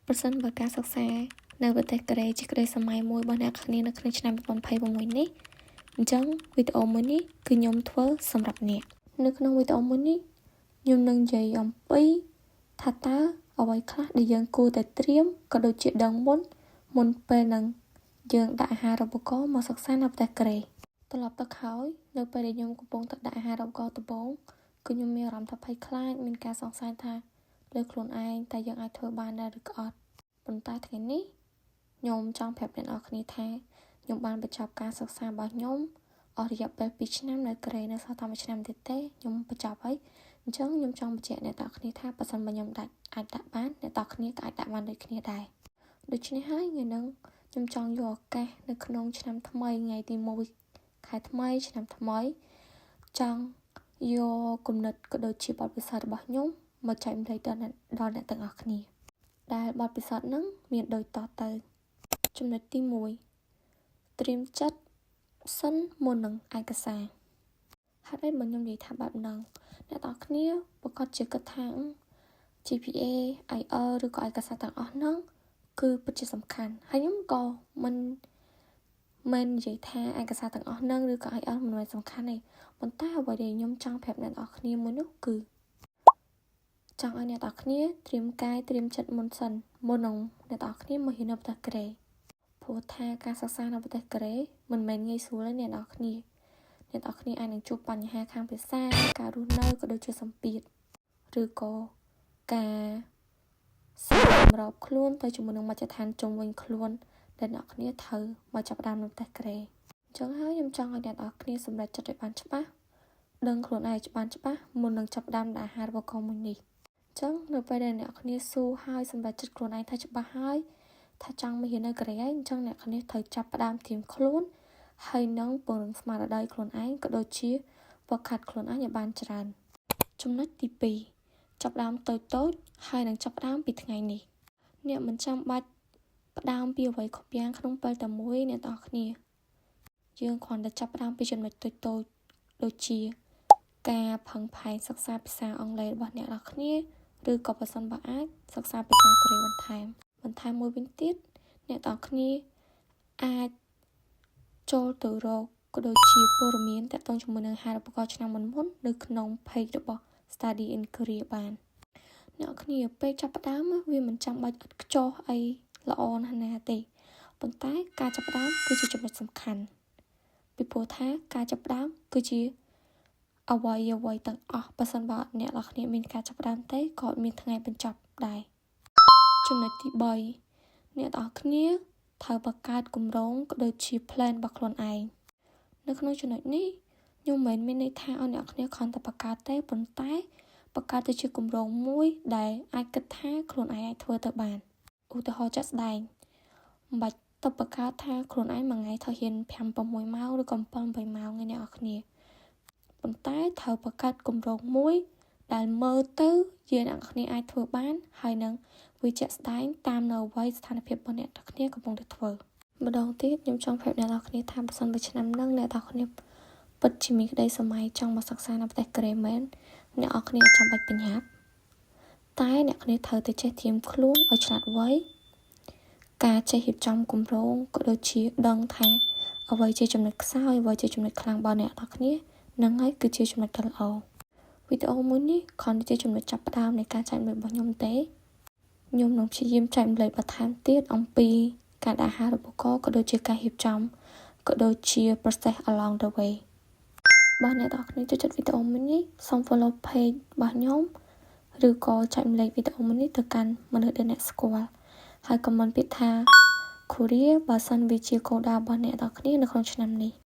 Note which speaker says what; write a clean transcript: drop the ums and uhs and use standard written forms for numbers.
Speaker 1: ប្រសិនបើការសិក្សានៅប្រទេសកូរ៉េជាក្តីសម័យមួយរបស់អ្នកគ្នានៅក្នុងឆ្នាំ2026នេះអញ្ចឹងវីដេអូមួយនេះគឺខ្ញុំធ្វើសម្រាប់អ្នកនៅក្នុងវីដេអូមួយនេះខ្ញុំនឹងនិយាយអំពីថាតើអ្វីខ្លះដែលយើងគួរតែត្រៀមក៏ដូចជាដឹងមុនពេលនឹងយើងដាក់អាហារូបករណ៍មកសិក្សានៅប្រទេសកូរ៉េត្រឡប់ទៅក្រោយនៅពេលដែលខ្ញុំកំពុងតែដាក់អាហារូបករណ៍ដំបូងគឺខ្ញុំមានអារម្មណ៍ថាភ័យខ្លាចមានការសង្ស័យថាលើខ្លួនឯងតើយើងអាចធ្វើបានដែរឬក៏អត់ប៉ុន្តែថ្ងៃនេះខ្ញុំចង់ប្រាប់អ្នកនរគ្នាថាខ្ញុំបានបញ្ចប់ការសិក្សារបស់ខ្ញុំអស់រយៈពេល2ឆ្នាំនៅកូរ៉េនៅសល់តែ1ឆ្នាំទៀតទេខ្ញុំបញ្ចប់ហើយអញ្ចឹងខ្ញុំចង់បញ្ជាក់អ្នកនរគ្នាថាបើសិនបើខ្ញុំអាចដាក់បានអ្នកនរគ្នាក៏អាចដាក់បានដូចគ្នាដែរដូច្នេះហើយថ្ងៃនេះខ្ញុំចង់យកឱកាសនៅក្នុងឆ្នាំថ្មីថ្ងៃទី1ខែថ្មីឆ្នាំថ្មីចង់យកគំនិតក៏ដូចជាបទពិសោធន៍របស់ខ្ញុំមកចែកម្លែកដល់អ្នកទាំងអស់គ្នាដែលបទពិសោធន៍ហ្នឹងមានដូចតទៅចំណុចទី1ត្រៀមចិត្តសិនមុននឹងឯកសារហេតុអីបើខ្ញុំនិយាយថាបែបហ្នឹងអ្នកទាំងអស់គ្នាប្រកាសជាគិតថា GPA IELTS ឬក៏ឯកសារទាំងអស់ហ្នឹងគឺពិតជាសំខាន់ហើយខ្ញុំក៏មិននិយាយថាឯកសារទាំងអស់ហ្នឹងឬក៏ IELTS មិនមែនសំខាន់ទេប៉ុន្តែអ្វីដែលខ្ញុំចង់ប្រាប់អ្នកទាំងអស់គ្នាមួយនោះគឺចង់ឲ្យអ្នកទាំងអស់គ្នាត្រៀមកាយត្រៀមចិត្តមុនសិនមុននឹងអ្នកទាំងអស់គ្នាមករៀននៅប្រទេសកូរ៉េព្រោះថាការសិក្សានៅប្រទេសកូរ៉េមិនមែនងាយស្រួលទេអ្នកទាំងអស់គ្នាអាចនឹងជួបបញ្ហាខាងភាសាការរស់នៅក៏ដូចជាសម្ពាធឬក៏ការសម្របខ្លួនទៅជាមួយនឹងមជ្ឈដ្ឋានជុំវិញខ្លួនដែលអ្នកគ្នាត្រូវមកចាប់ផ្ដើមនៅប្រទេសកូរ៉េអញ្ចឹងហើយខ្ញុំចង់ឲ្យអ្នកទាំងអស់គ្នាសម្រេចចិត្តឲ្យបានច្បាស់ដឹងខ្លួនឯងច្បាស់មុននឹងចាប់ផ្ដើមដាក់អាហារូបករណ៍មួយនេះអញ្ចឹងនៅពេលដែលអ្នកគ្នាស៊ូហើយសម្រេចចិត្តខ្លួនឯងថាច្បាស់ហើយថាចង់មករៀននៅកូរ៉េហើយអញ្ចឹងអ្នកគ្នាត្រូវចាប់ផ្ដើមត្រៀមខ្លួនហើយនឹងពង្រឹងស្មារតីខ្លួនឯងក៏ដូចជាវឹកហាត់ខ្លួនឯងឲ្យបានច្រើនចំណុចទី2ចាប់ផ្ដើមតូចហើយនឹងចាប់ផ្ដើមពីថ្ងៃនេះអ្នកមិនចាំបាច់ផ្ដើមពីអ្វីគ្រប់យ៉ាងក្នុងពេលតែមួយអ្នកទាំងអស់គ្នាយើងគ្រាន់តែចាប់ផ្ដើមពីចំណុចតូចដូចជាការផឹងផែងសិក្សាភាសាអង់គ្លេសរបស់អ្នកទាំងអស់គ្នាឬក៏បើសិនបើអាចសិក្សាភាសាកូរ៉េបន្ថែមមួយវិញទៀតអ្នកទាំងអស់គ្នាអាចចូលទៅរកក៏ដូចជាព័ត៌មានទាក់ទងជាមួយនឹងអាហារូបករណ៍ឆ្នាំមុននៅក្នុង page របស់ Study in Korea បានអ្នកគ្នាពេលចាប់ផ្ដើមវាមិនចាំបាច់ឥតខ្ចោះអីល្អណាស់ទេប៉ុន្តែការចាប់ផ្ដើមគឺជាចំណុចសំខាន់ពីព្រោះថាការចាប់ផ្ដើមគឺជាអ្វីទាំងអស់បើសិនបើអ្នកនរគ្នាមានការចាប់ផ្ដើមទេក៏មានថ្ងៃបញ្ចប់ដែរចំណុចទី3អ្នកនរគ្នាត្រូវបង្កើតគម្រោងក៏ដូចជា plan របស់ខ្លួនឯងនៅក្នុងចំណុចនេះខ្ញុំមិនមានន័យថាឲ្យអ្នកគ្នាគ្រាន់តែបង្កើតទេប៉ុន្តែបង្កើតទៅជាគម្រោងមួយដែលអាចគិតថាខ្លួនឯងអាចធ្វើទៅបានឧទាហរណ៍ជាក់ស្ដែងមិនបាច់ទៅបង្កើតថាខ្លួនឯងមួយថ្ងៃត្រូវរៀន 5-6 ម៉ោងឬក៏ 7-8 ម៉ោងឯអ្នកនរគ្នាប៉ុន្តែត្រូវបង្កើតគម្រោងមួយដែលមើលទៅយើងអ្នកគ្នាអាចធ្វើបានហើយនឹងវាជាក់ស្ដែងតាមនៅអ្វីស្ថានភាពរបស់អ្នកគ្នាកំពុងតែធ្វើម្ដងទៀតខ្ញុំចង់ប្រាប់អ្នកនរគ្នាថាបើសិនបើឆ្នាំហ្នឹងអ្នកនរគ្នាពិតជាមានក្តីសម័យចង់មកសិក្សានៅប្រទេសកូរ៉េមែនអ្នកនរគ្នាអត់ចាំបាច់ប្រញាប់តែអ្នកគ្នាត្រូវតែចេះត្រៀមខ្លួនឲ្យឆ្លាតវៃការចេះរៀបចំគម្រោងក៏ដូចជាដឹងថាអ្វីជាចំណុចខ្សោយអ្វីជាចំណុចខ្លាំងរបស់អ្នកនរគ្នាហ្នឹងហើយគឺជាចំណុចដ៏ល្អវីដេអូមួយនេះគ្រាន់តែជាចំណុចចាប់ផ្ដើមនៃការចែកម្លែករបស់ខ្ញុំទេខ្ញុំនឹងព្យាយាមចែកម្លែកបន្ថែមទៀតអំពីការដាក់អាហារូបករណ៍ក៏ដូចជាការរៀបចំក៏ដូចជា process along the way បើអ្នកទាំងអស់គ្នាចូលចិត្តវីដេអូមួយនេះសូម follow page របស់ខ្ញុំឬក៏ចែកម្លែកវីដេអូមួយនេះទៅកាន់មនុស្សដែលអ្នកស្គាល់ហើយ comment ពាក្យថា Korea បើសិនវាជាគោលដៅរបស់អ្នកទាំងអស់គ្នានៅក្នុងឆ្នាំនេះ